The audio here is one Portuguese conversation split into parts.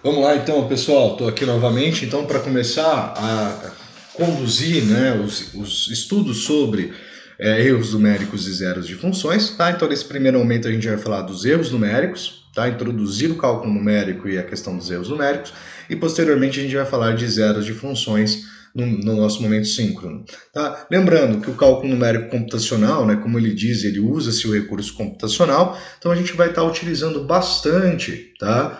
Vamos lá então, pessoal, estou aqui novamente então para começar a conduzir, né, os estudos sobre erros numéricos e zeros de funções, tá? Então nesse primeiro momento a gente vai falar dos erros numéricos, tá? Introduzir o cálculo numérico e a questão dos erros numéricos, e posteriormente a gente vai falar de zeros de funções no nosso momento síncrono. Tá? Lembrando que o cálculo numérico computacional, né, como ele diz, ele usa-se o recurso computacional, então a gente vai estar utilizando bastante, tá?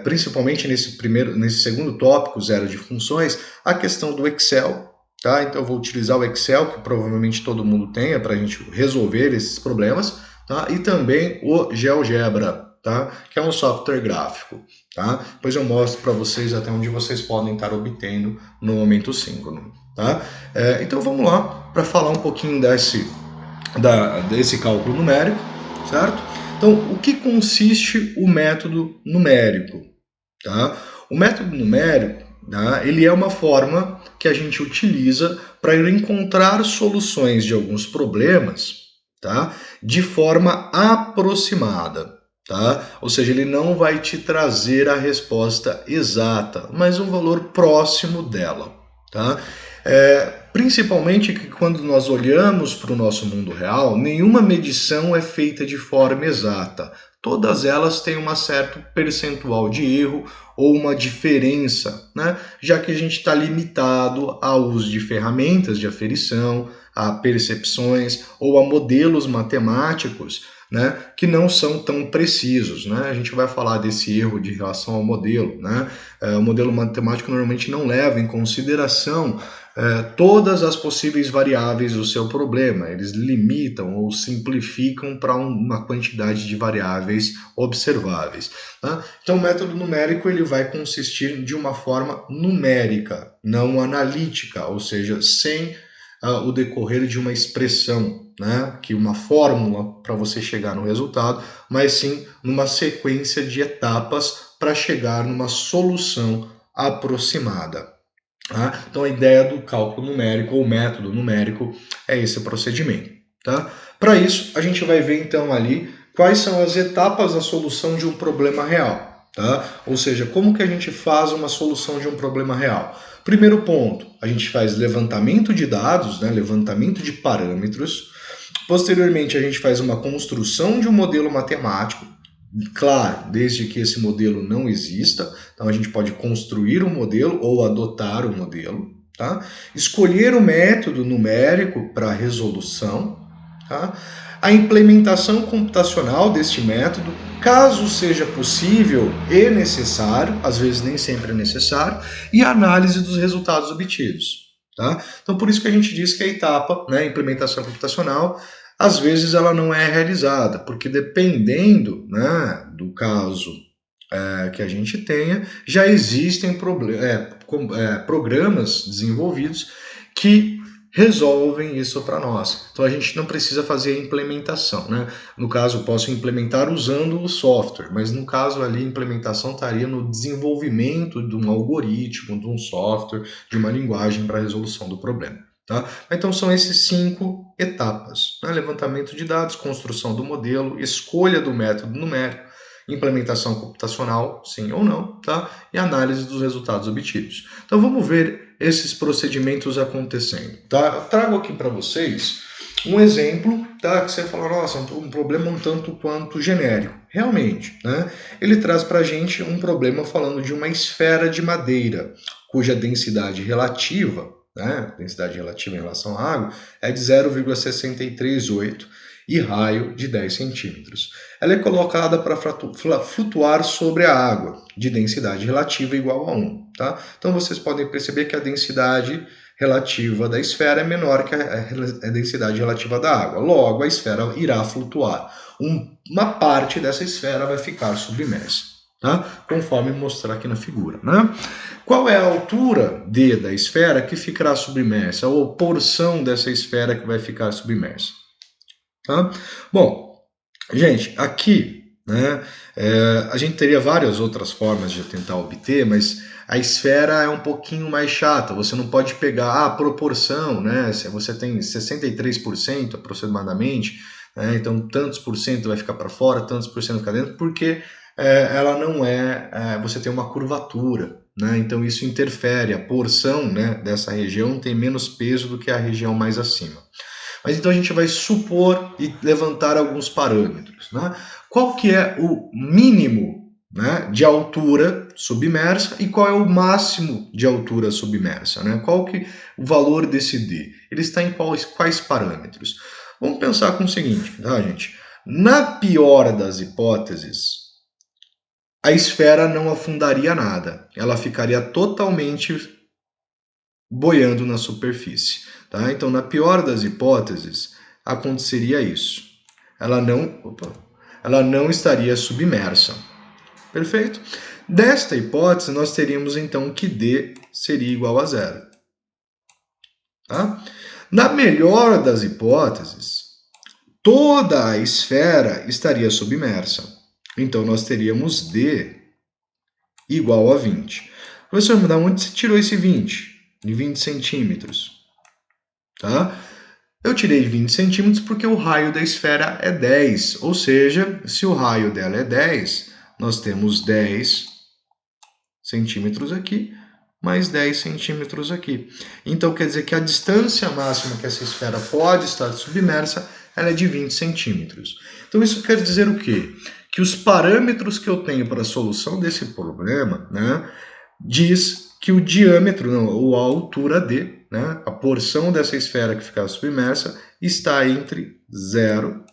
Principalmente nesse segundo tópico, zero de funções, a questão do Excel. Tá? Então eu vou utilizar o Excel, que provavelmente todo mundo tenha, para a gente resolver esses problemas, tá? E também o GeoGebra, tá? Que é um software gráfico. Tá? Depois eu mostro para vocês até onde vocês podem estar obtendo no momento síncrono. Tá? Então vamos lá para falar um pouquinho desse cálculo numérico, certo? Então, o que consiste o método numérico? Tá? O método numérico, tá, ele é uma forma que a gente utiliza para encontrar soluções de alguns problemas, tá, de forma aproximada. Tá? Ou seja, ele não vai te trazer a resposta exata, mas um valor próximo dela. Tá? Principalmente que quando nós olhamos para o nosso mundo real, nenhuma medição é feita de forma exata. Todas elas têm um certo percentual de erro ou uma diferença, né? Já que a gente está limitado ao uso de ferramentas de aferição, a percepções ou a modelos matemáticos, né, que não são tão precisos, né? A gente vai falar desse erro de relação ao modelo, né? O modelo matemático normalmente não leva em consideração todas as possíveis variáveis do seu problema. Eles limitam ou simplificam para uma quantidade de variáveis observáveis. Tá? Então, o método numérico ele vai consistir de uma forma numérica, não analítica, ou seja, sem o decorrer de uma expressão, né, que uma fórmula para você chegar no resultado, mas sim numa sequência de etapas para chegar numa solução aproximada. Tá? Então a ideia do cálculo numérico ou método numérico é esse procedimento. Tá? Para isso, a gente vai ver então ali quais são as etapas da solução de um problema real. Tá? Ou seja, como que a gente faz uma solução de um problema real? Primeiro ponto, a gente faz levantamento de dados, né, levantamento de parâmetros. Posteriormente, a gente faz uma construção de um modelo matemático. Claro, desde que esse modelo não exista, então a gente pode construir um modelo ou adotar o modelo, tá? Escolher o método numérico para resolução, tá? A implementação computacional deste método, caso seja possível e necessário, às vezes nem sempre é necessário, e a análise dos resultados obtidos. Tá? Então, por isso que a gente diz que a etapa, né, implementação computacional, às vezes ela não é realizada, porque dependendo, né, do caso que a gente tenha, já existem programas desenvolvidos que resolvem isso para nós. Então a gente não precisa fazer a implementação, né? No caso, eu posso implementar usando o software, mas no caso ali a implementação estaria no desenvolvimento de um algoritmo, de um software, de uma linguagem para a resolução do problema. Tá? Então são esses 5 etapas, né? Levantamento de dados, construção do modelo, escolha do método numérico, implementação computacional, sim ou não, tá? E análise dos resultados obtidos. Então vamos ver esses procedimentos acontecendo, tá? Eu trago aqui para vocês um exemplo, tá? Que você fala, nossa, um problema um tanto quanto genérico. Realmente, né? Ele traz para a gente um problema falando de uma esfera de madeira, cuja densidade relativa, né? Densidade relativa em relação à água, é de 0,638 e raio de 10 centímetros. Ela é colocada para flutuar sobre a água, de densidade relativa igual a 1. Tá? Então vocês podem perceber que a densidade relativa da esfera é menor que a densidade relativa da água. Logo, a esfera irá flutuar. Uma parte dessa esfera vai ficar submersa, tá? Conforme mostrar aqui na figura. Né? Qual é a altura D da esfera que ficará submersa, ou porção dessa esfera que vai ficar submersa? Tá? Bom, gente, aqui, né, a gente teria várias outras formas de tentar obter, mas a esfera é um pouquinho mais chata. Você não pode pegar a proporção, né? Se você tem 63% aproximadamente, né, então tantos por cento vai ficar para fora, tantos por cento vai ficar dentro, porque ela não você tem uma curvatura, né? Então isso interfere, a porção, né, dessa região tem menos peso do que a região mais acima. Mas então a gente vai supor e levantar alguns parâmetros, né? Qual que é o mínimo, né, de altura submersa e qual é o máximo de altura submersa, né? Qual que é o valor desse D? Ele está em quais parâmetros? Vamos pensar com o seguinte, tá, gente? Na pior das hipóteses, a esfera não afundaria nada, ela ficaria totalmente boiando na superfície, tá? Então, na pior das hipóteses, aconteceria isso. Ela não estaria submersa. Perfeito? Desta hipótese, nós teríamos então que D seria igual a zero. Tá? Na melhor das hipóteses, toda a esfera estaria submersa. Então, nós teríamos D igual a 20. Professor, da onde você tirou esse 20? De 20 centímetros. Tá? Eu tirei 20 centímetros porque o raio da esfera é 10. Ou seja, se o raio dela é 10, nós temos 10 centímetros aqui, mais 10 centímetros aqui. Então, quer dizer que a distância máxima que essa esfera pode estar submersa ela é de 20 centímetros. Então, isso quer dizer o quê? Que os parâmetros que eu tenho para a solução desse problema, né, diz que o diâmetro, não, ou a altura D, né, a porção dessa esfera que fica submersa, está entre 0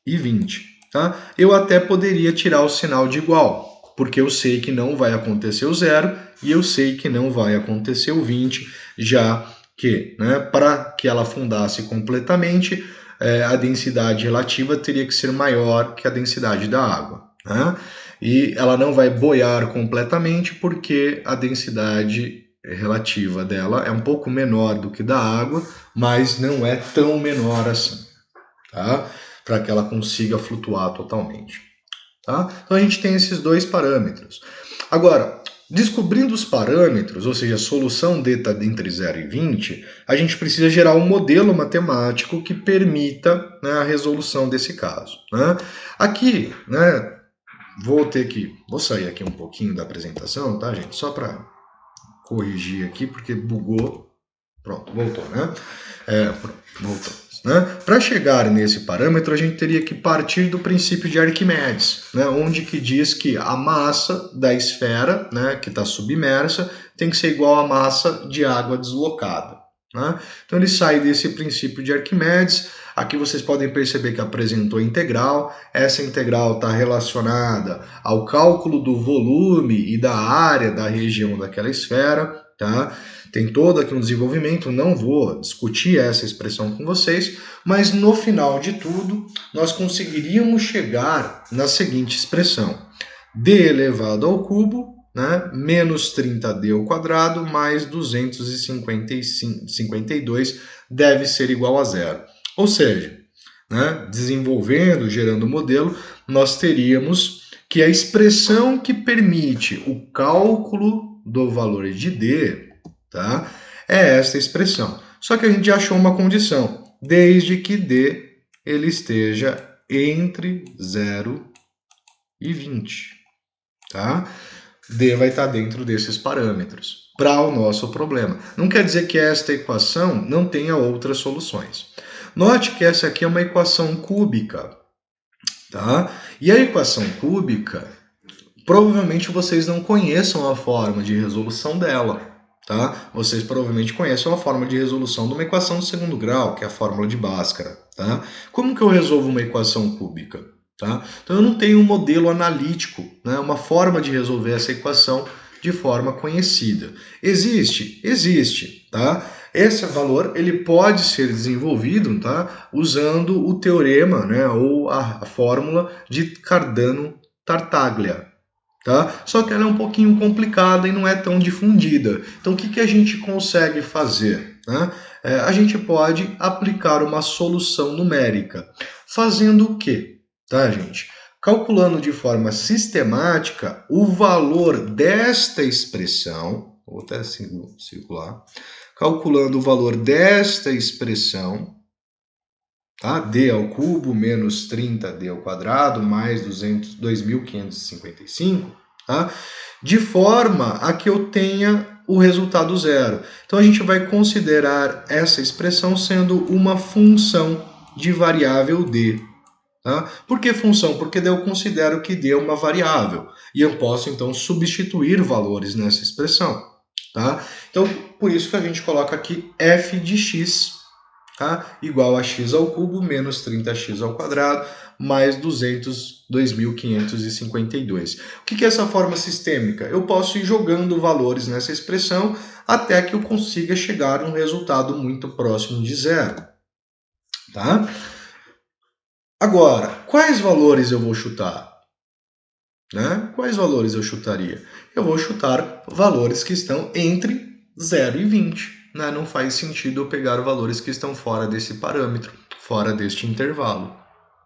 e 20. Tá? Eu até poderia tirar o sinal de igual, porque eu sei que não vai acontecer o 0 e eu sei que não vai acontecer o 20, já que, né, para que ela afundasse completamente, a densidade relativa teria que ser maior que a densidade da água. Né? E ela não vai boiar completamente porque a densidade relativa dela é um pouco menor do que da água, mas não é tão menor assim, tá? Para que ela consiga flutuar totalmente. Tá? Então a gente tem esses dois parâmetros. Agora, descobrindo os parâmetros, ou seja, a solução d está entre 0 e 20, a gente precisa gerar um modelo matemático que permita, né, a resolução desse caso. Né? Aqui, né, vou sair aqui um pouquinho da apresentação, tá, gente? Só para corrigir aqui, porque bugou. Pronto, voltou, né? Pronto, voltamos. Né? Para chegar nesse parâmetro, a gente teria que partir do princípio de Arquimedes, né? Onde que diz que a massa da esfera, né, que está submersa, tem que ser igual à massa de água deslocada. Né? Então ele sai desse princípio de Arquimedes. Aqui vocês podem perceber que apresentou integral. Essa integral está relacionada ao cálculo do volume e da área da região daquela esfera. Tá? Tem todo aqui um desenvolvimento, não vou discutir essa expressão com vocês, mas no final de tudo, nós conseguiríamos chegar na seguinte expressão: d elevado ao cubo, né, menos 30d ao quadrado, mais 252 deve ser igual a zero. Ou seja, né, desenvolvendo, gerando o modelo, nós teríamos que a expressão que permite o cálculo do valor de d, tá, é essa expressão. Só que a gente achou uma condição, desde que d ele esteja entre 0 e 20. Tá? D vai estar dentro desses parâmetros para o nosso problema. Não quer dizer que esta equação não tenha outras soluções. Note que essa aqui é uma equação cúbica. Tá? E a equação cúbica, provavelmente vocês não conheçam a forma de resolução dela. Tá? Vocês provavelmente conhecem a forma de resolução de uma equação de segundo grau, que é a fórmula de Bhaskara. Tá? Como que eu resolvo uma equação cúbica? Tá? Então eu não tenho um modelo analítico, né? Uma forma de resolver essa equação de forma conhecida. Existe? Existe. Tá? Esse valor ele pode ser desenvolvido, tá, usando o teorema, né, ou a fórmula de Cardano-Tartaglia. Tá? Só que ela é um pouquinho complicada e não é tão difundida. Então o que a gente consegue fazer? Né? A gente pode aplicar uma solução numérica. Fazendo o quê? Tá, gente? Calculando de forma sistemática o valor desta expressão, vou até circular, calculando o valor desta expressão, tá? D ao cubo menos 30D ao quadrado mais 2.555, tá? De forma a que eu tenha o resultado zero. Então a gente vai considerar essa expressão sendo uma função de variável D. Tá? Por que função? Porque daí eu considero que D é uma variável e eu posso então substituir valores nessa expressão. Tá? Então por isso que a gente coloca aqui f de x, tá? Igual a x ao cubo menos 30x ao quadrado mais 2.552. O que é essa forma sistêmica? Eu posso ir jogando valores nessa expressão até que eu consiga chegar a um resultado muito próximo de zero. Tá? Agora, quais valores eu vou chutar? Né? Quais valores eu chutaria? Eu vou chutar valores que estão entre 0 e 20. Né? Não faz sentido eu pegar valores que estão fora desse parâmetro, fora deste intervalo.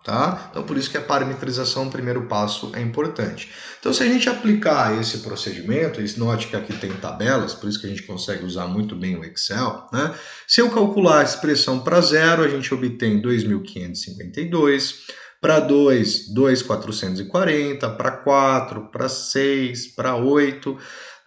Tá? Então, por isso que a parametrização, o primeiro passo, é importante. Então, se a gente aplicar esse procedimento, note que aqui tem tabelas, por isso que a gente consegue usar muito bem o Excel, né? Se eu calcular a expressão para 0, a gente obtém 2.552, para 2, 2.440, para 4, para 6, para 8,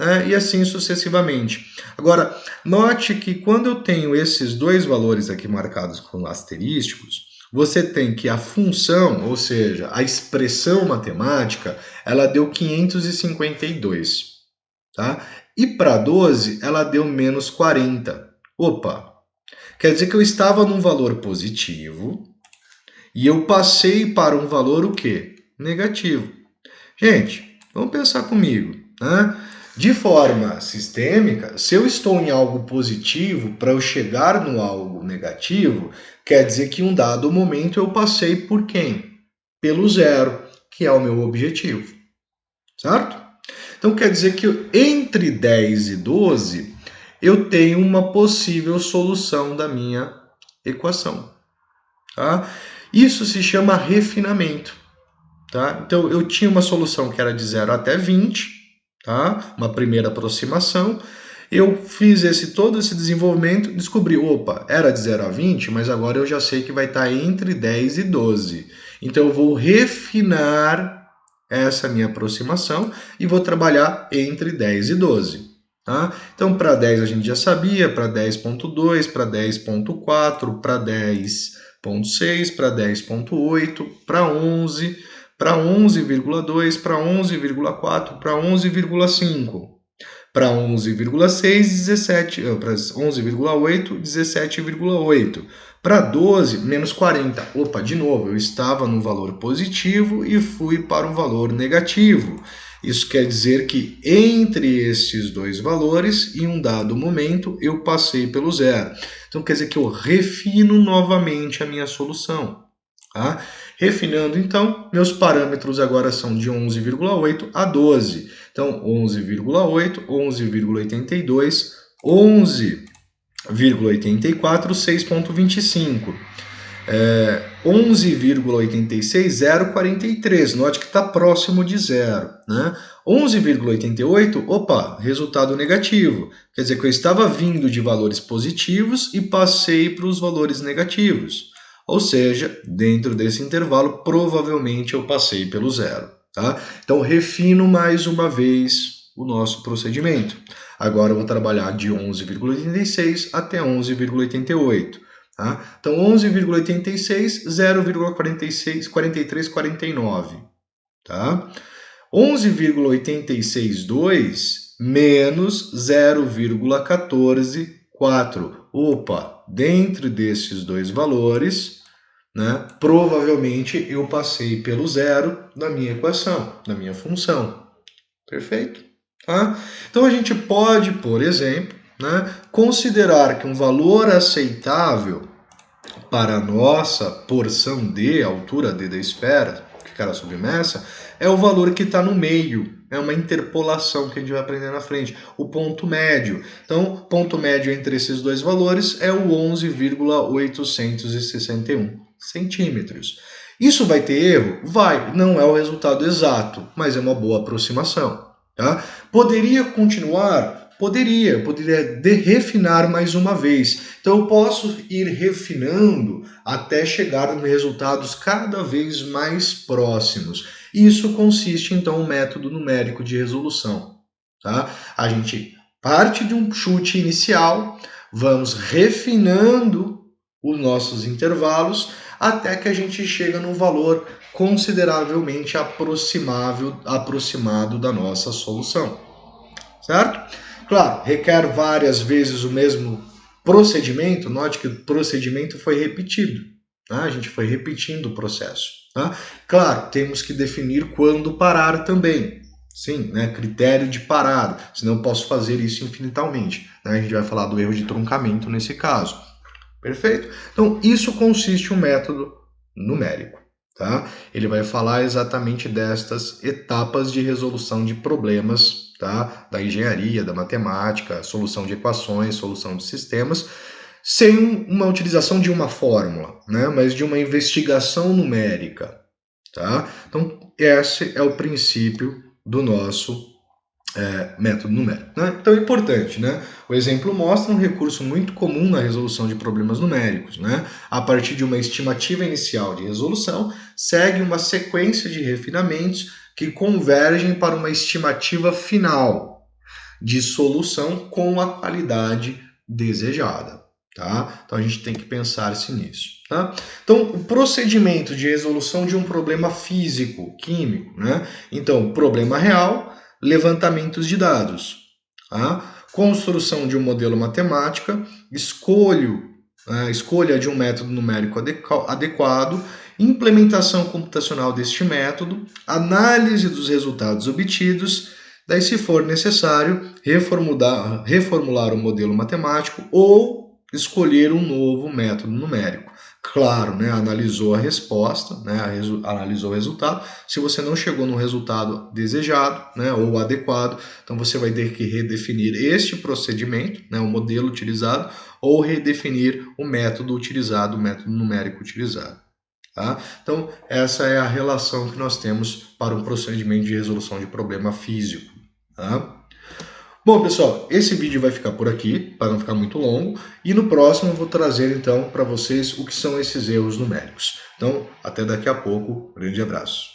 né? E assim sucessivamente. Agora, note que quando eu tenho esses dois valores aqui marcados com asterísticos, você tem que a função, ou seja, a expressão matemática, ela deu 552, tá? E para 12, ela deu menos 40. Opa! Quer dizer que eu estava num valor positivo e eu passei para um valor o quê? Negativo. Gente, vamos pensar comigo, né? De forma sistêmica, se eu estou em algo positivo, para eu chegar no algo negativo, quer dizer que em um dado momento eu passei por quem? Pelo zero, que é o meu objetivo, certo? Então quer dizer que entre 10 e 12, eu tenho uma possível solução da minha equação, tá? Isso se chama refinamento, tá? Então eu tinha uma solução que era de 0 até 20, tá? Uma primeira aproximação. Eu fiz todo esse desenvolvimento, descobri, opa, era de 0 a 20, mas agora eu já sei que vai estar entre 10 e 12. Então eu vou refinar essa minha aproximação e vou trabalhar entre 10 e 12. Tá? Então para 10 a gente já sabia, para 10.2, para 10.4, para 10.6, para 10.8, para 11, para 11,2, para 11,4, para 11,5, para 11,6, 17, para 11,8, 17,8, para 12, menos 40. Opa, de novo, eu estava no valor positivo e fui para um valor negativo. Isso quer dizer que entre esses dois valores, em um dado momento, eu passei pelo zero. Então quer dizer que eu refino novamente a minha solução. Tá? Refinando, então, meus parâmetros agora são de 11,8 a 12. Então, 11,8, 11,82, 11,84, 6,25. 11,86, 0,43. Note que está próximo de zero. Né? 11,88, opa, resultado negativo. Quer dizer que eu estava vindo de valores positivos e passei para os valores negativos. Ou seja, dentro desse intervalo, provavelmente eu passei pelo zero. Tá? Então, refino mais uma vez o nosso procedimento. Agora eu vou trabalhar de 11,86 até 11,88. Tá? Então, 11,86, 0,46, 43, 49. Tá? 11,862 menos 0,144. Opa, dentro desses dois valores, né, provavelmente eu passei pelo zero da minha equação, da minha função. Perfeito? Tá? Então a gente pode, por exemplo, né, considerar que um valor aceitável para a nossa porção D, a altura D da esfera, que era submersa, é o valor que está no meio. É uma interpolação que a gente vai aprender na frente, o ponto médio. Então, o ponto médio entre esses dois valores é o 11,861 centímetros. Isso vai ter erro? Vai. Não é o resultado exato, mas é uma boa aproximação. Tá? Poderia continuar? Poderia refinar mais uma vez. Então eu posso ir refinando até chegar em resultados cada vez mais próximos. Isso consiste então no método numérico de resolução. Tá? A gente parte de um chute inicial, vamos refinando os nossos intervalos até que a gente chega num valor consideravelmente aproximado da nossa solução, certo? Claro, requer várias vezes o mesmo procedimento, note que o procedimento foi repetido, tá? A gente foi repetindo o processo, tá? Claro, temos que definir quando parar também, sim, né? Critério de parada, senão eu posso fazer isso infinitamente, né? A gente vai falar do erro de truncamento nesse caso, perfeito? Então, isso consiste em um método numérico, tá? Ele vai falar exatamente destas etapas de resolução de problemas, tá? Da engenharia, da matemática, solução de equações, solução de sistemas, sem uma utilização de uma fórmula, né? Mas de uma investigação numérica, tá? Então, esse é o princípio do nosso método numérico. Né? Então é importante, né? O exemplo mostra um recurso muito comum na resolução de problemas numéricos. Né? A partir de uma estimativa inicial de resolução, segue uma sequência de refinamentos que convergem para uma estimativa final de solução com a qualidade desejada. Tá? Então a gente tem que pensar-se nisso. Tá? Então, o procedimento de resolução de um problema físico, químico, né? Então, problema real, levantamentos de dados, tá? Construção de um modelo matemático, escolha de um método numérico adequado, implementação computacional deste método, análise dos resultados obtidos, daí, se for necessário, reformular o modelo matemático ou escolher um novo método numérico. Claro, né, analisou a resposta, né, analisou o resultado. Se você não chegou no resultado desejado, né, ou adequado, então você vai ter que redefinir este procedimento, né, o modelo utilizado, ou redefinir o método utilizado, o método numérico utilizado. Tá? Então, essa é a relação que nós temos para um procedimento de resolução de problema físico. Tá? Bom, pessoal, esse vídeo vai ficar por aqui, para não ficar muito longo, e no próximo eu vou trazer então para vocês o que são esses erros numéricos. Então, até daqui a pouco, grande abraço.